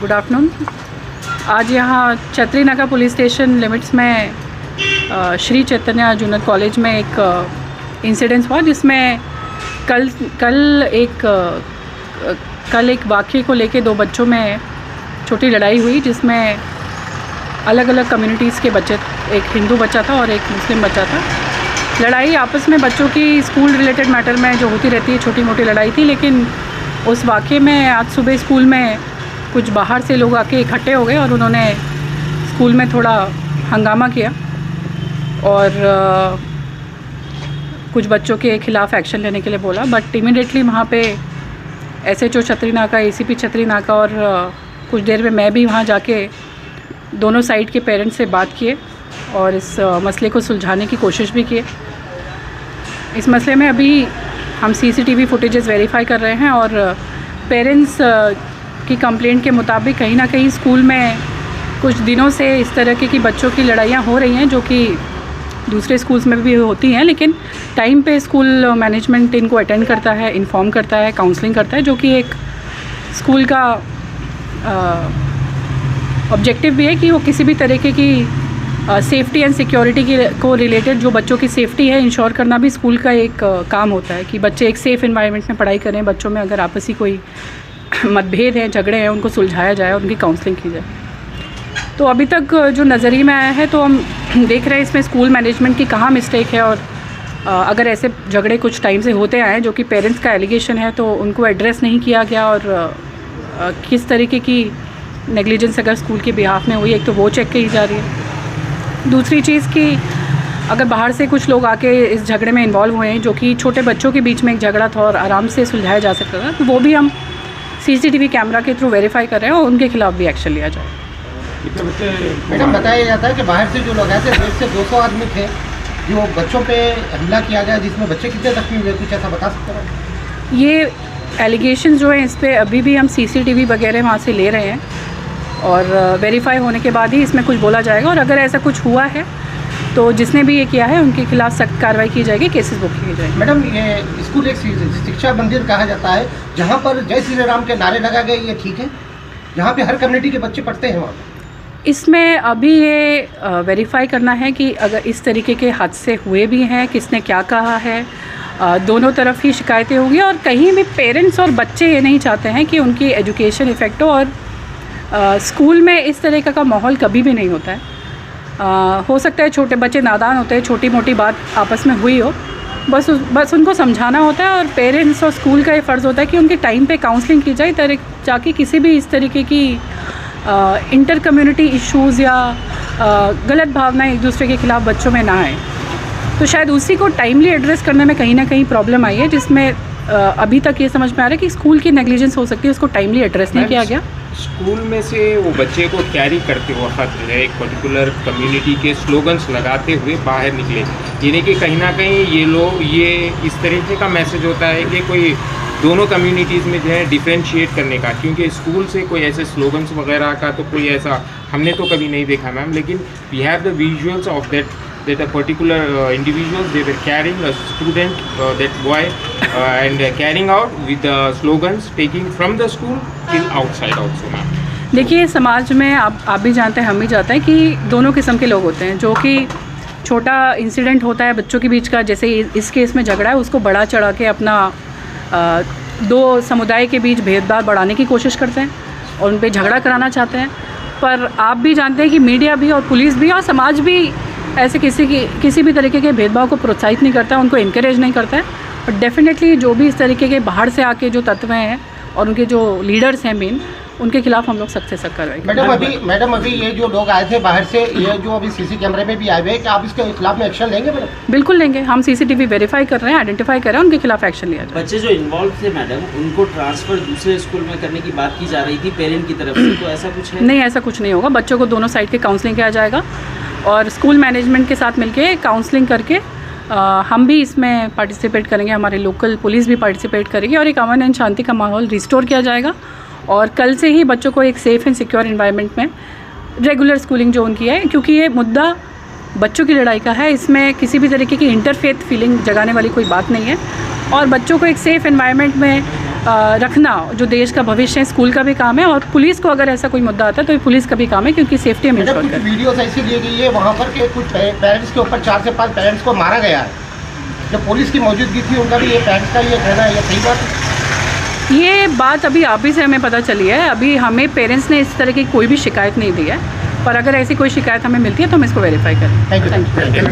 Good afternoon. आज यहाँ छतरी नाका पुलिस स्टेशन लिमिट्स में श्री चैतन्य जूनियर कॉलेज में एक इंसिडेंस हुआ, जिसमें कल एक वाक़ये को लेके दो बच्चों में छोटी लड़ाई हुई, जिसमें अलग अलग कम्युनिटीज़ के बच्चे, एक हिंदू बच्चा था और एक मुस्लिम बच्चा था। लड़ाई आपस में बच्चों की स्कूल रिलेटेड मैटर में जो होती रहती है, छोटी मोटी लड़ाई थी। लेकिन उस वाक़ये में आज सुबह स्कूल में कुछ बाहर से लोग आके इकट्ठे हो गए और उन्होंने स्कूल में थोड़ा हंगामा किया और कुछ बच्चों के ख़िलाफ़ एक्शन लेने के लिए बोला। बट इमीडिएटली वहाँ पे SHO छतरी नाका, ACP छतरी नाका और कुछ देर में मैं भी वहाँ जाके दोनों साइड के पेरेंट्स से बात किए और इस मसले को सुलझाने की कोशिश भी किए। इस मसले में अभी हम CCTV फुटेजेस वेरीफाई कर रहे हैं और पेरेंट्स की कंप्लेंट के मुताबिक कहीं ना कहीं स्कूल में कुछ दिनों से इस तरह की बच्चों की लड़ाइयाँ हो रही हैं, जो कि दूसरे स्कूल्स में भी होती हैं। लेकिन टाइम पे स्कूल मैनेजमेंट इनको अटेंड करता है, इन्फॉर्म करता है, काउंसलिंग करता है, जो कि एक स्कूल का ऑब्जेक्टिव भी है कि वो किसी भी तरीके की सेफ्टी एंड सिक्योरिटी को रिलेटेड जो बच्चों की सेफ्टी है इंश्योर करना भी स्कूल का एक काम होता है कि बच्चे एक सेफ़ एनवायरनमेंट में पढ़ाई करें। बच्चों में अगर आपसी कोई मतभेद हैं, झगड़े हैं, उनको सुलझाया जाए और उनकी काउंसलिंग की जाए। तो अभी तक जो नज़रिए में आया है, तो हम देख रहे हैं इसमें स्कूल मैनेजमेंट की कहाँ मिस्टेक है और अगर ऐसे झगड़े कुछ टाइम से होते आए जो कि पेरेंट्स का एलिगेशन है, तो उनको एड्रेस नहीं किया गया और किस तरीके की नेग्लिजेंस अगर स्कूल के बिहाफ में हुई, एक तो वो चेक की जा रही है। दूसरी चीज़ कि अगर बाहर से कुछ लोग आके इस झगड़े में इन्वॉल्व हुए हैं, जो कि छोटे बच्चों के बीच में एक झगड़ा था और आराम से सुलझाया जा सकता था, तो वो भी हम CCTV कैमरा के थ्रू वेरीफाई कर रहे हैं और उनके खिलाफ भी एक्शन लिया जाए। मैडम, बताया जाता है कि बाहर से जो लोग आए थे 150 से 200 आदमी थे, जो बच्चों पे हमला किया गया, जिसमें बच्चे कितने जख्मी हुए, कुछ ऐसा बता सकते हैं? ये एलिगेशन जो है, इस पर अभी भी हम CCTV वगैरह वहाँ से ले रहे हैं और वेरीफाई होने के बाद ही इसमें कुछ बोला जाएगा। और अगर ऐसा कुछ हुआ है तो जिसने भी ये किया है उनके खिलाफ सख्त कार्रवाई की जाएगी, केसेस बुक किए जाएंगे। मैडम, ये स्कूल एक शिक्षा मंदिर कहा जाता है, जहाँ पर जय श्री राम के नारे लगा गए, ये ठीक है? जहाँ पे हर कम्युनिटी के बच्चे पढ़ते हैं वहाँ पर। इसमें अभी ये वेरीफाई करना है कि अगर इस तरीके के हादसे हुए भी हैं, किसने क्या कहा है। दोनों तरफ ही शिकायतें होंगी और कहीं भी पेरेंट्स और बच्चे ये नहीं चाहते हैं कि उनकी एजुकेशन इफ़ेक्ट हो और स्कूल में इस तरह का माहौल कभी भी नहीं होता है। हो सकता है छोटे बच्चे नादान होते हैं, छोटी मोटी बात आपस में हुई हो, बस उनको समझाना होता है और पेरेंट्स और स्कूल का ये फ़र्ज़ होता है कि उनके टाइम पे काउंसलिंग की जाए, ताकि किसी भी इस तरीके की इंटर कम्युनिटी इश्यूज़ या गलत भावनाएं एक दूसरे के ख़िलाफ़ बच्चों में ना आए। तो शायद उसी को टाइमली एड्रेस करने में कहीं ना कहीं प्रॉब्लम आई है, जिसमें अभी तक ये समझ में आ रहा है कि स्कूल की नेग्लिजेंस हो सकती है, उसको टाइमली एड्रेस नहीं किया गया। स्कूल में से वो बच्चे को कैरी करते वक्त जो है एक पर्टिकुलर कम्युनिटी के स्लोगन्स लगाते हुए बाहर निकले, यानी कि कहीं ना कहीं ये इस तरीके का मैसेज होता है कि कोई दोनों कम्युनिटीज़ में जो है डिफ्रेंशिएट करने का, क्योंकि स्कूल से कोई ऐसे स्लोगन्स वगैरह का तो कोई ऐसा हमने तो कभी नहीं देखा मैम। लेकिन we have the visuals of that a particular individuals, they were carrying a student, that boy, and carrying out with the slogans taking from the school till outside also ma'am। देखिए, समाज में आप भी जानते हैं, हम भी जानते हैं कि दोनों किस्म के लोग होते हैं। जो कि छोटा इंसिडेंट होता है बच्चों के बीच का, जैसे इस केस में झगड़ा है, उसको बढ़ा चढ़ा के अपना दो समुदाय के बीच भेदभाव बढ़ाने की कोशिश करते हैं और उन पर झगड़ा कराना चाहते हैं। पर आप भी जानते हैं कि मीडिया भी और पुलिस भी और समाज भी ऐसे किसी भी तरीके के भेदभाव को प्रोत्साहित नहीं करता है, उनको इनकरेज नहीं करता है। बट डेफिनेटली जो भी इस तरीके के बाहर से आके जो तत्व हैं और उनके जो लीडर्स हैं मेन, उनके खिलाफ हम लोग सख्त से सख्त कार्रवाई। मैडम अभी ये जो लोग आए थे बाहर से, ये जो अभी CC कैमरे में भी आए हुए हैं, क्या आप इसके खिलाफ में एक्शन लेंगे मैडम? बिल्कुल लेंगे। हम CCTV वेरीफाई कर रहे हैं, आइडेंटिफाई कर रहे हैं, उनके खिलाफ एक्शन लिया जाए। बच्चे जो इन्वॉल्व थे मैडम, उनको ट्रांसफ़र दूसरे स्कूल में करने की बात की जा रही थी पेरेंट की तरफ से, तो ऐसा कुछ है? नहीं, ऐसा कुछ नहीं होगा। बच्चों को दोनों साइड के काउंसलिंग किया जाएगा और स्कूल मैनेजमेंट के साथ मिलके काउंसलिंग करके हम भी इसमें पार्टिसिपेट करेंगे, हमारे लोकल पुलिस भी पार्टिसिपेट करेगी और एक अमन एंड शांति का माहौल रिस्टोर किया जाएगा। और कल से ही बच्चों को एक सेफ़ एंड सिक्योर एनवायरनमेंट में रेगुलर स्कूलिंग जो उनकी है, क्योंकि ये मुद्दा बच्चों की लड़ाई का है, इसमें किसी भी तरीके की इंटरफेथ फीलिंग जगाने वाली कोई बात नहीं है और बच्चों को एक सेफ़ एनवायरनमेंट में रखना जो देश का भविष्य है, स्कूल का भी काम है, और पुलिस को अगर ऐसा कोई मुद्दा आता है तो ये पुलिस का भी काम है, क्योंकि सेफ्टी हम मैडम इंश्योर कुछ करें। वीडियोस ऐसी दी गई है वहाँ पर के कुछ पेरेंट्स के ऊपर 4 से 5 पेरेंट्स को मारा गया है। जब पुलिस की मौजूदगी थी उनका भी ये पेरेंट्स का ये कहना है, ये सही बात है? ये बात अभी आप ही से हमें पता चली है। अभी हमें पेरेंट्स ने इस तरह की कोई भी शिकायत नहीं दी है, पर अगर ऐसी कोई शिकायत हमें मिलती है तो हम इसको वेरीफाई करें। Thank you.